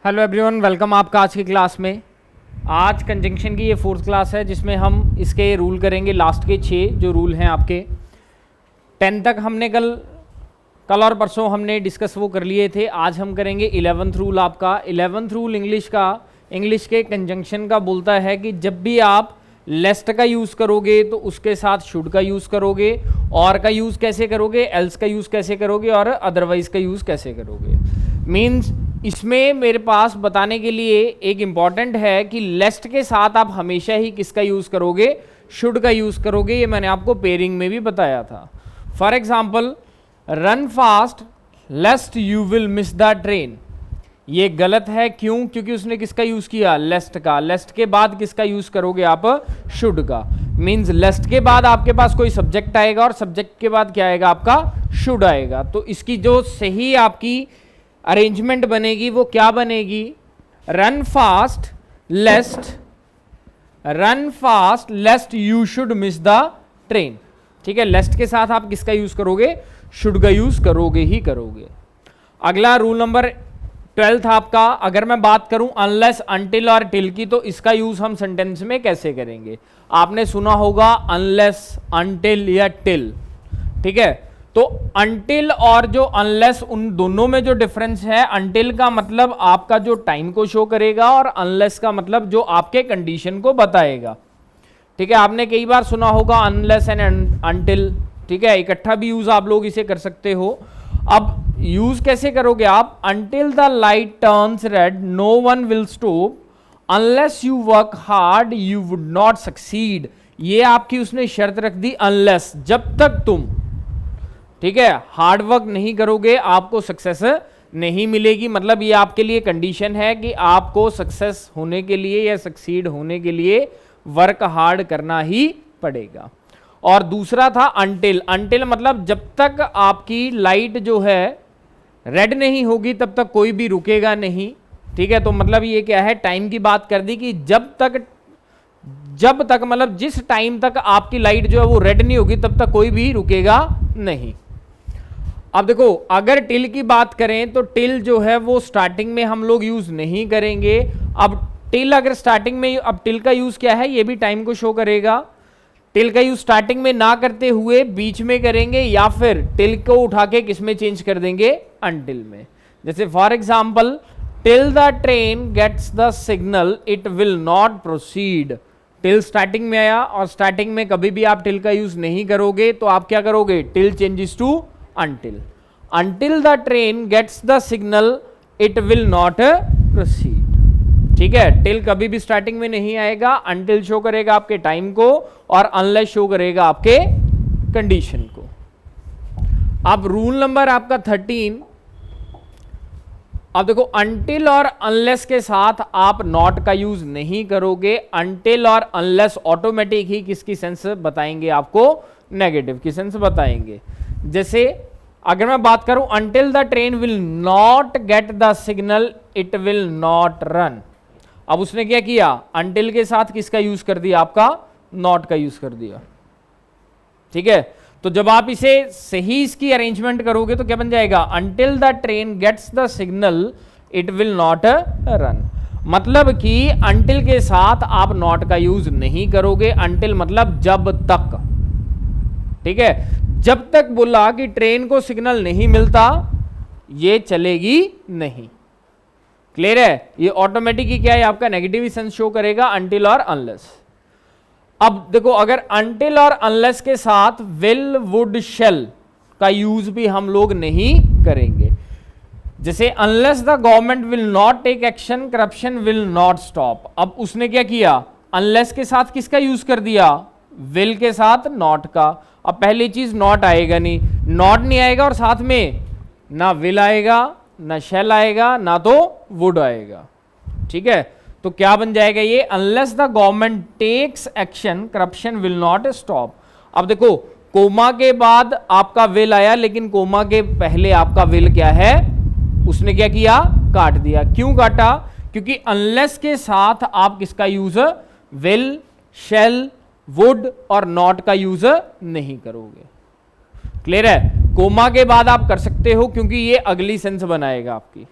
Hello everyone, welcome आपका आज की क्लास में। आज कंजंक्शन की ये फोर्थ क्लास है जिसमें हम इसके रूल करेंगे। लास्ट के 6 जो रूल हैं आपके 10 तक हमने कल और परसों हमने डिस्कस वो कर लिए थे। आज हम करेंगे 11th रूल। आपका 11th रूल इंग्लिश के कंजंक्शन का बोलता है कि जब भी आप लेस्ट का यूज़ करोगे तो उसके साथ शुड का यूज़ करोगे, और का यूज़ कैसे करोगे, एल्स का यूज़ कैसे करोगे और अदरवाइज का यूज़ कैसे करोगे। मीन्स इसमें मेरे पास बताने के लिए एक इम्पॉर्टेंट है कि लेस्ट के साथ आप हमेशा ही किसका यूज़ करोगे, शुड का यूज़ करोगे। ये मैंने आपको पेयरिंग में भी बताया था। For example, run fast लेस्ट you will miss the train. ये गलत है, क्यों? क्योंकि उसने किसका यूज़ किया, लेस्ट का। लेस्ट के बाद किसका यूज़ करोगे आप, शुड का। मीन्स लेस्ट के बाद आपके पास कोई सब्जेक्ट आएगा और सब्जेक्ट के बाद क्या आएगा, आपका शुड आएगा। तो इसकी जो सही आपकी अरेंजमेंट बनेगी वो क्या बनेगी, run fast लेस्ट you should miss the train. ठीक है, लेस्ट के साथ आप किसका यूज करोगे, शुड का यूज करोगे ही करोगे। अगला रूल नंबर 12 आपका, अगर मैं बात करूं अनलेस, अनटिल और टिल की, तो इसका यूज हम सेंटेंस में कैसे करेंगे। आपने सुना होगा अनलेस, अनटिल या टिल। ठीक है, तो अनटिल और जो अनलेस, उन दोनों में जो डिफरेंस है, अनटिल का मतलब आपका जो टाइम को शो करेगा और अनलेस का मतलब जो आपके कंडीशन को बताएगा। ठीक है, आपने कई बार सुना होगा अनलेस एंड अनटिल। ठीक है, इकट्ठा भी यूज आप लोग इसे कर सकते हो। अब यूज कैसे करोगे आप, until the light turns red no one will stop, unless you work hard you would not succeed. ये आपकी उसने शर्त रख दी, अनलेस, जब तक तुम, ठीक है, हार्ड वर्क नहीं करोगे आपको सक्सेस नहीं मिलेगी। मतलब ये आपके लिए कंडीशन है कि आपको सक्सेस होने के लिए या सक्सीड होने के लिए वर्क हार्ड करना ही पड़ेगा। और दूसरा था अनटिल। अनटिल मतलब जब तक आपकी लाइट जो है रेड नहीं होगी तब तक कोई भी रुकेगा नहीं। ठीक है, तो मतलब ये क्या है, टाइम की बात कर दी कि जब तक मतलब जिस टाइम तक आपकी लाइट जो है वो रेड नहीं होगी तब तक कोई भी रुकेगा नहीं। अब देखो, अगर टिल की बात करें तो टिल जो है वो स्टार्टिंग में हम लोग यूज नहीं करेंगे। अब टिल अगर स्टार्टिंग में, अब टिल का यूज क्या है, ये भी टाइम को शो करेगा। टिल का यूज स्टार्टिंग में ना करते हुए बीच में करेंगे, या फिर टिल को उठा के किस में चेंज कर देंगे, अनटिल में। जैसे for example, till the train gets the signal it will not proceed. Till starting में आया और स्टार्टिंग में कभी भी आप टिल का यूज नहीं करोगे तो आप क्या करोगे, till changes to until. Until the train gets the signal it will not proceed. ठीक है, टिल कभी भी स्टार्टिंग में नहीं आएगा, अनटिल शो करेगा आपके टाइम को और अनलेस शो करेगा आपके कंडीशन को। अब रूल नंबर आपका 13। अब देखो, अनटिल और अनलेस के साथ आप नॉट का यूज नहीं करोगे। अनटिल और अनलेस ऑटोमेटिक ही किसकी सेंस बताएंगे आपको, नेगेटिव की सेंस बताएंगे। जैसे अगर मैं बात करूं until the train will not get the signal it will not run. अब उसने क्या किया, अनटिल के साथ किसका यूज कर दिया, आपका नॉट का यूज कर दिया। ठीक है, तो जब आप इसे सही इसकी अरेंजमेंट करोगे तो क्या बन जाएगा, until the train gets the signal it will not run. मतलब कि अनटिल के साथ आप नॉट का यूज नहीं करोगे। अनटिल मतलब जब तक। ठीक है, जब तक बोला कि ट्रेन को सिग्नल नहीं मिलता ये चलेगी नहीं। क्लियर है, ये ऑटोमेटिक ही क्या है, आपका नेगेटिव सेंस शो करेगा, अनटिल और अनलेस। अब देखो, अगर अनटिल और अनलेस के साथ विल, वुड, शेल का यूज भी हम लोग नहीं करेंगे। जैसे unless the government will not take action corruption will not stop. अब उसने क्या किया, अनलेस के साथ किसका यूज कर दिया, विल के साथ नॉट का। अब पहली चीज नॉट आएगा नहीं, नॉट नहीं आएगा और साथ में ना विल आएगा, ना शेल आएगा, ना तो वुड आएगा। ठीक है, तो क्या बन जाएगा ये, unless the government takes action corruption will not stop. अब देखो, कोमा के बाद आपका विल आया, लेकिन कोमा के पहले आपका विल क्या है, उसने क्या किया, काट दिया। क्यों काटा, क्योंकि अनलेस के साथ आप किसका यूज, विल, शेल, वुड और नॉट का यूज नहीं करोगे। क्लियर है, कोमा के बाद आप कर सकते हो क्योंकि ये अगली सेंस बनाएगा आपकी।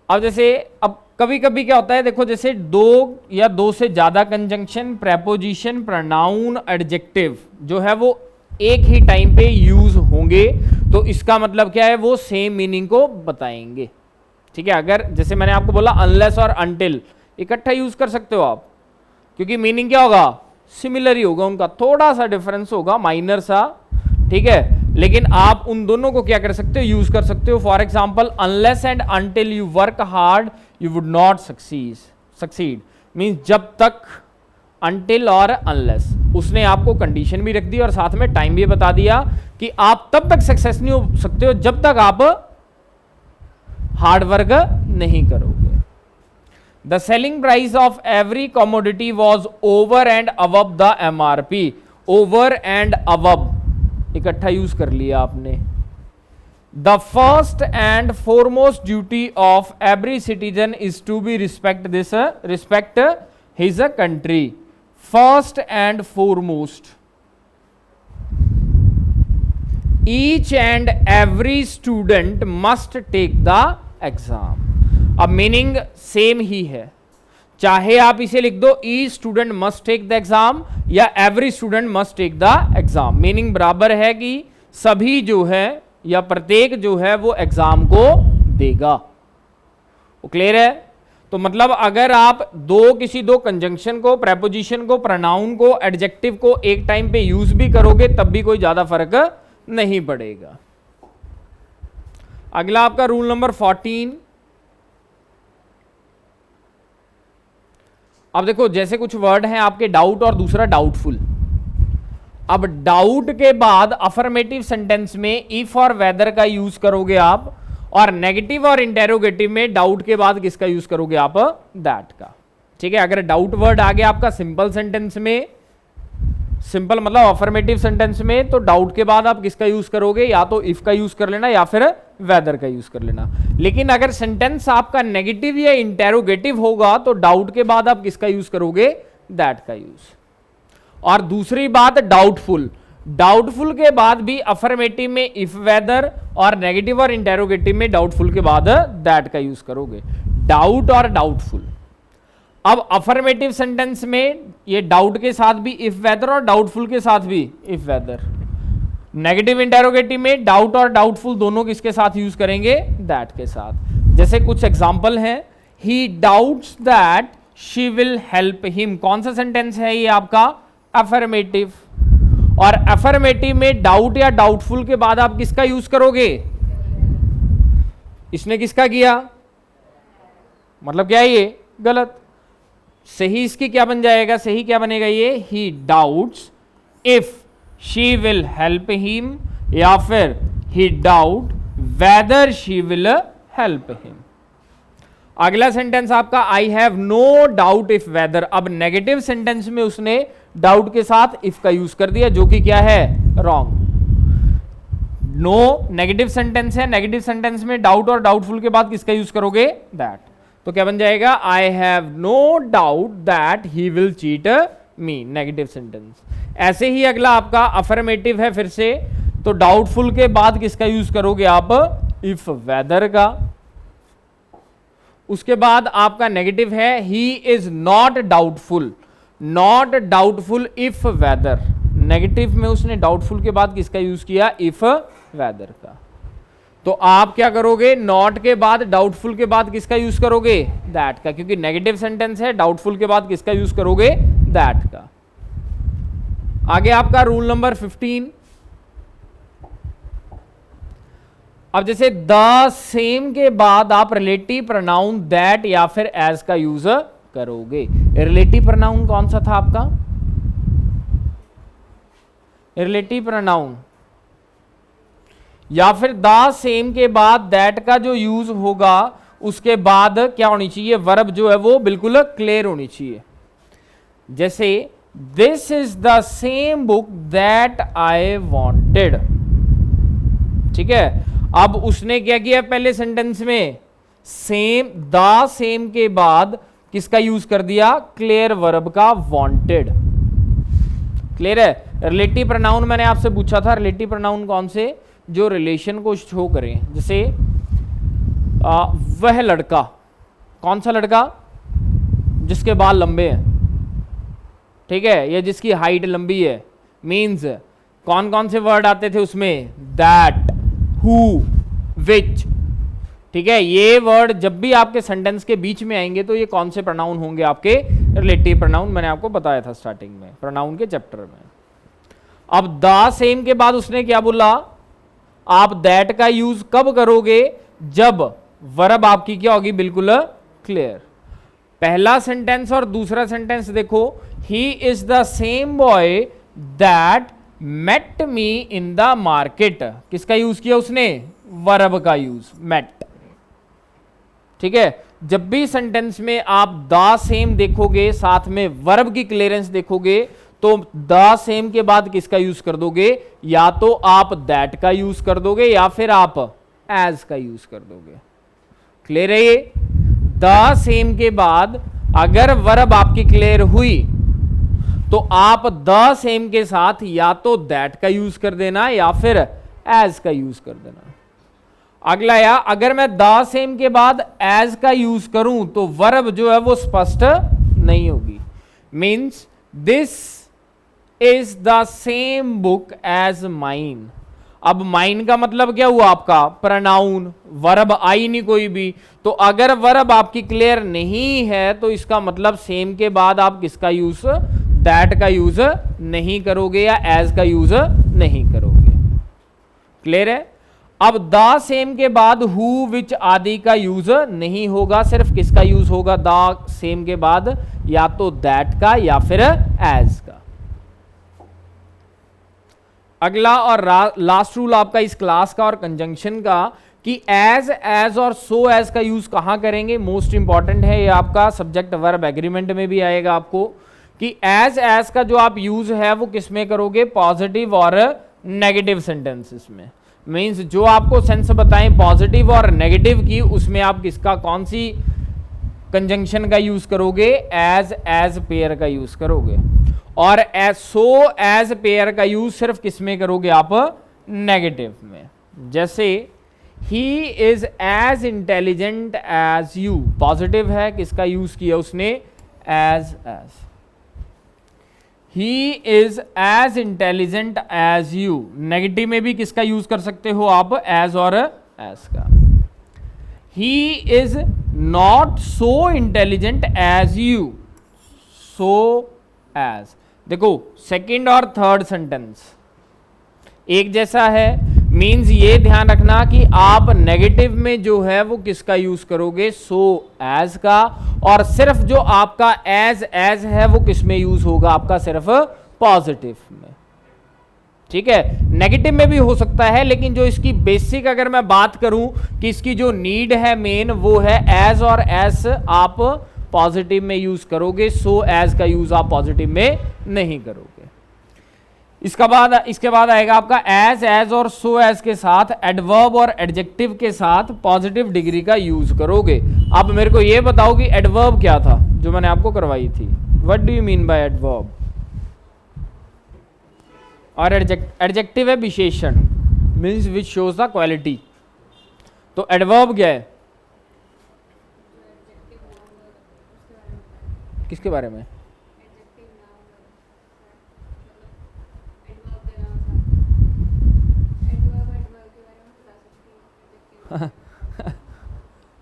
अब जैसे अब कभी कभी क्या होता है, देखो जैसे दो या दो से ज्यादा कंजंक्शन, प्रेपोजिशन, प्रोनाउन, एडजेक्टिव जो है वो एक ही टाइम पे यूज होंगे, तो इसका मतलब क्या है, वो सेम मीनिंग को बताएंगे। ठीक है, अगर जैसे मैंने आपको बोला अनलेस और अनटिल इकट्ठा यूज कर सकते हो आप, क्योंकि मीनिंग क्या होगा, सिमिलर ही होगा, उनका थोड़ा सा डिफरेंस होगा, माइनर सा। ठीक है, लेकिन आप उन दोनों को क्या कर सकते हो, यूज कर सकते हो। For example, unless and until you work hard you would not succeed means जब तक, अनटिल और अनलेस, उसने आपको कंडीशन भी रख दी और साथ में टाइम भी बता दिया कि आप तब तक सक्सेस नहीं हो सकते हो जब तक आप हार्ड वर्क नहीं करोगे। The selling price of every commodity was over and above the MRP. Over and above इकट्ठा यूज कर लिया आपने। The first and foremost duty of every citizen is to be respect his country. First and foremost, each and every student must take the exam. अब meaning same ही है, चाहे आप इसे लिख दो each student must take the exam या every student must take the exam, meaning बराबर है कि सभी जो है या प्रत्येक जो है वो एग्जाम को देगा। वो क्लियर है? तो मतलब अगर आप किसी दो कंजंक्शन को, प्रेपोजिशन को, प्रोनाउन को, एडजेक्टिव को एक टाइम पे यूज भी करोगे तब भी कोई ज्यादा फर्क नहीं पड़ेगा। अगला आपका रूल नंबर 14। अब देखो जैसे कुछ वर्ड हैं आपके डाउट और दूसरा डाउटफुल। अब डाउट के बाद अफर्मेटिव सेंटेंस में इफ और वेदर का यूज करोगे आप, और नेगेटिव और इंटेरोगेटिव में डाउट के बाद किसका यूज करोगे आप, दैट का। ठीक है, अगर डाउट वर्ड आ गया आपका सिंपल सेंटेंस में, सिंपल मतलब अफर्मेटिव सेंटेंस में, तो डाउट के बाद आप किसका यूज करोगे, या तो इफ का यूज कर लेना या फिर वेदर का यूज कर लेना। लेकिन अगर सेंटेंस आपका नेगेटिव या इंटेरोगेटिव होगा तो डाउट के बाद आप किसका यूज करोगे, दैट का यूज। और दूसरी बात डाउटफुल, डाउटफुल के बाद भी अफर्मेटिव में इफ वेदर और नेगेटिव और इंटेरोगेटिव में डाउटफुल के बाद दैट का यूज करोगे। डाउट और डाउटफुल। अब अफर्मेटिव सेंटेंस में ये डाउट के साथ भी इफ वेदर और डाउटफुल के साथ भी इफ वेदर। नेगेटिव इंटेरोगेटिव में डाउट और डाउटफुल दोनों किसके साथ यूज करेंगे, दैट के साथ। जैसे कुछ एग्जांपल हैं, ही doubts that she will help him. कौन सा सेंटेंस है ये आपका, अफर्मेटिव। और अफर्मेटिव में डाउट या डाउटफुल के बाद आप किसका यूज करोगे, इसने किसका किया, मतलब क्या है ये गलत। सही इसकी क्या बन जाएगा, सही क्या बनेगा ये, he doubts if she will help him, या फिर he doubt whether she will help him. अगला सेंटेंस आपका I have no doubt if whether. अब नेगेटिव सेंटेंस में उसने डाउट के साथ इफ का यूज कर दिया, जो कि क्या है, रॉन्ग। नो नेगेटिव सेंटेंस है, नेगेटिव सेंटेंस में डाउट और डाउटफुल के बाद किसका यूज करोगे, दैट। तो क्या बन जाएगा, I have no doubt that he will cheat me, negative sentence. ऐसे ही अगला आपका अफर्मेटिव है फिर से, तो डाउटफुल के बाद किसका यूज करोगे आप, इफ वेदर का। उसके बाद आपका नेगेटिव है, he is not doubtful, not doubtful if whether. नेगेटिव में उसने डाउटफुल के बाद किसका यूज किया, इफ वेदर का। तो आप क्या करोगे, नॉट के बाद डाउटफुल के बाद किसका यूज करोगे, दैट का, क्योंकि नेगेटिव सेंटेंस है, डाउटफुल के बाद किसका यूज करोगे, दैट का। आगे आपका रूल नंबर 15। अब जैसे द सेम के बाद आप रिलेटिव प्रोनाउन दैट या फिर एज का यूज करोगे। रिलेटिव प्रोनाउन कौन सा था आपका, रिलेटिव प्रोनाउन, या फिर द सेम के बाद दैट का जो यूज होगा उसके बाद क्या होनी चाहिए, वर्ब जो है वो बिल्कुल क्लियर होनी चाहिए। जैसे this is the same book that I wanted. ठीक है, अब उसने क्या किया पहले सेंटेंस में, सेम, द सेम के बाद किसका यूज कर दिया, क्लियर वर्ब का, वांटेड। क्लियर है। रिलेटिव प्रोनाउन मैंने आपसे पूछा था, रिलेटिव प्रोनाउन कौन से, जो रिलेशन को शो करें। जैसे वह लड़का, कौन सा लड़का? जिसके बाल लंबे हैं, ठीक है, या जिसकी हाइट लंबी है। मीन्स कौन कौन से वर्ड आते थे उसमें? दैट, हु, विच, ठीक है। ये वर्ड जब भी आपके सेंटेंस के बीच में आएंगे तो ये कौन से प्रोनाउन होंगे? आपके रिलेटिव प्रोनाउन। मैंने आपको बताया था स्टार्टिंग में प्रोनाउन के चैप्टर में। अब द सेम के बाद उसने क्या बोला? आप दैट का यूज कब करोगे? जब वर्ब आपकी क्या होगी? बिल्कुल क्लियर। पहला सेंटेंस और दूसरा सेंटेंस देखो, he is the same boy that met me in the market. किसका यूज किया उसने? वर्ब का यूज, मेट, ठीक है। जब भी सेंटेंस में आप द सेम देखोगे, साथ में वर्ब की क्लियरेंस देखोगे, तो द सेम के बाद किसका यूज कर दोगे? या तो आप दैट का यूज कर दोगे या फिर आप एज का यूज कर दोगे। क्लियर है ये? द सेम के बाद अगर वर्ब आपकी क्लियर हुई तो आप द सेम के साथ या तो दैट का यूज कर देना या फिर एज का यूज कर देना। अगला या अगर मैं द सेम के बाद एज का यूज करूं तो वर्ब जो है वो स्पष्ट नहीं होगी। Means this is the same book as mine. अब माइन का मतलब क्या हुआ आपका? प्रोनाउन, वर्ब आई नहीं कोई भी। तो अगर वर्ब आपकी क्लियर नहीं है तो इसका मतलब सेम के बाद आप किसका यूज? दैट का यूज नहीं करोगे या एज का यूज नहीं करोगे। क्लियर है? अब द सेम के बाद हु, विच आदि का यूज नहीं होगा, सिर्फ किसका यूज होगा? द सेम के बाद या तो दैट का या फिर एज का। अगला और लास्ट रूल आपका इस क्लास का और कंजंक्शन का कि एज और सो एज का यूज कहां करेंगे? मोस्ट इंपॉर्टेंट है ये आपका सब्जेक्ट वर्ब एग्रीमेंट में भी आएगा आपको कि एज का जो आप यूज है वो किस में करोगे? पॉजिटिव और नेगेटिव सेंटेंसेस में। मीन्स जो आपको सेंस बताएं पॉजिटिव और नेगेटिव की, उसमें आप किसका, कौन सी कंजंक्शन का यूज करोगे? एज पेयर का यूज करोगे। और सो एज पेयर का यूज सिर्फ किस में करोगे आप? नेगेटिव में। जैसे he is as intelligent as you, positive है, किसका यूज किया उसने? As. He is as intelligent as you, negative में भी किसका यूज कर सकते हो आप? एज और एज का। He is not so intelligent as you, so as. देखो सेकंड और थर्ड सेंटेंस एक जैसा है। मीन्स ये ध्यान रखना कि आप नेगेटिव में जो है वो किसका यूज करोगे? सो एज का। और सिर्फ जो आपका एज है वो किस में यूज होगा? आपका सिर्फ पॉजिटिव में। ठीक है, नेगेटिव में भी हो सकता है, लेकिन जो इसकी बेसिक अगर मैं बात करूं कि इसकी जो नीड है मेन वो है एज और एस आप पॉजिटिव में यूज करोगे, सो एज का यूज आप पॉजिटिव में नहीं करोगे। इसके बाद आएगा आपका एज और सो एज के साथ एडवर्ब और एडजेक्टिव के साथ पॉजिटिव डिग्री का यूज करोगे। अब मेरे को ये बताओ कि एडवर्ब क्या था जो मैंने आपको करवाई थी? What do you mean by adverb? और एडजेक्टिव है विशेषण, means which shows the quality. तो एडवर्ब क्या है? किसके बारे में?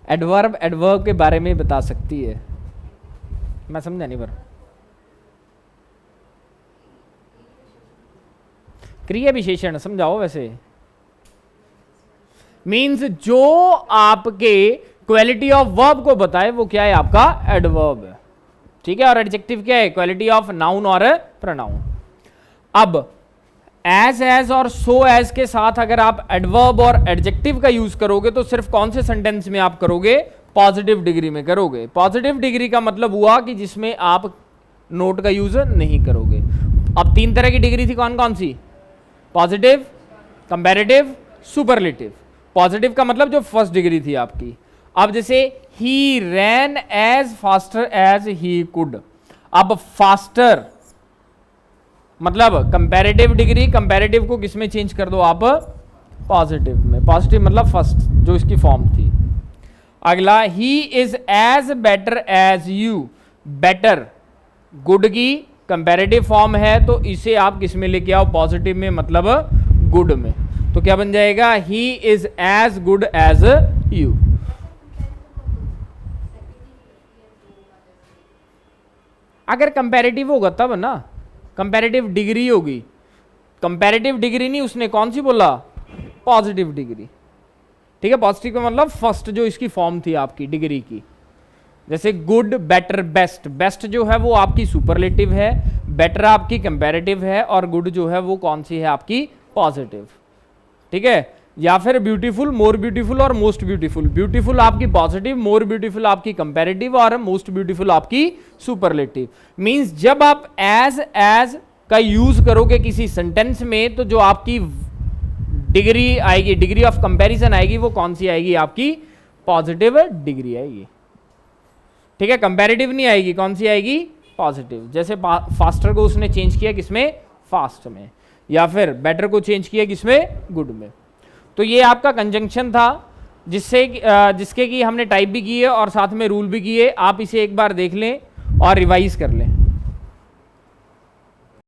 एडवर्ब के बारे में बता सकती है। मैं समझा नहीं, पर क्रिया विशेषण समझाओ। वैसे मीन्स जो आपके क्वालिटी ऑफ वर्ब को बताए वो क्या है? आपका एडवर्ब है। ठीक है, और एडजेक्टिव क्या है? क्वालिटी ऑफ नाउन और प्रोनाउन। अब एज और सो एज के साथ अगर आप एडवर्ब और एडजेक्टिव का यूज करोगे तो सिर्फ कौन से सेंटेंस में आप करोगे? पॉजिटिव डिग्री में करोगे। पॉजिटिव डिग्री का मतलब हुआ कि जिसमें आप नोट का यूज नहीं करोगे। अब तीन तरह की डिग्री थी, कौन कौन सी? Positive, comparative, superlative. पॉजिटिव का मतलब जो फर्स्ट डिग्री थी आपकी। अब जैसे he ran as faster as he could. अब फास्टर मतलब कंपैरेटिव डिग्री, कंपैरेटिव को किस में चेंज कर दो आप? पॉजिटिव में। पॉजिटिव मतलब फर्स्ट जो इसकी फॉर्म थी। अगला he is as better as you, better good की कंपैरेटिव फॉर्म है, तो इसे आप किस में लेके आओ, पॉजिटिव में, मतलब गुड में। तो क्या बन जाएगा, he is as good as you. अगर कंपैरेटिव होगा तब ना, कंपैरेटिव डिग्री होगी, कंपैरेटिव डिग्री नहीं, उसने कौन सी बोला, पॉजिटिव डिग्री। ठीक है, पॉजिटिव का मतलब फर्स्ट जो इसकी फॉर्म थी आपकी डिग्री की, जैसे गुड, बेटर, बेस्ट। बेस्ट जो है वो आपकी सुपरलेटिव है, बेटर आपकी कंपैरेटिव है, और गुड जो है वो कौन सी है आपकी, पॉजिटिव। ठीक है, या फिर ब्यूटीफुल, मोर ब्यूटीफुल और मोस्ट ब्यूटीफुल। ब्यूटीफुल आपकी पॉजिटिव, मोर ब्यूटीफुल आपकी कंपैरेटिव, और मोस्ट ब्यूटीफुल आपकी सुपरलेटिव। मींस जब आप एज का यूज करोगे किसी सेंटेंस में, तो जो आपकी डिग्री आएगी, डिग्री ऑफ कंपैरिजन आएगी, वो कौन सी आएगी, आपकी पॉजिटिव डिग्री आएगी। ठीक है, कंपैरेटिव नहीं आएगी, कौन सी आएगी, पॉजिटिव। जैसे फास्टर को उसने चेंज किया किसमें, फास्ट में, या फिर बेटर को चेंज किया किसमें, गुड में। तो ये आपका कंजंक्शन था, जिसके की हमने टाइप भी की है और साथ में रूल भी किए। आप इसे एक बार देख लें और रिवाइज कर लें।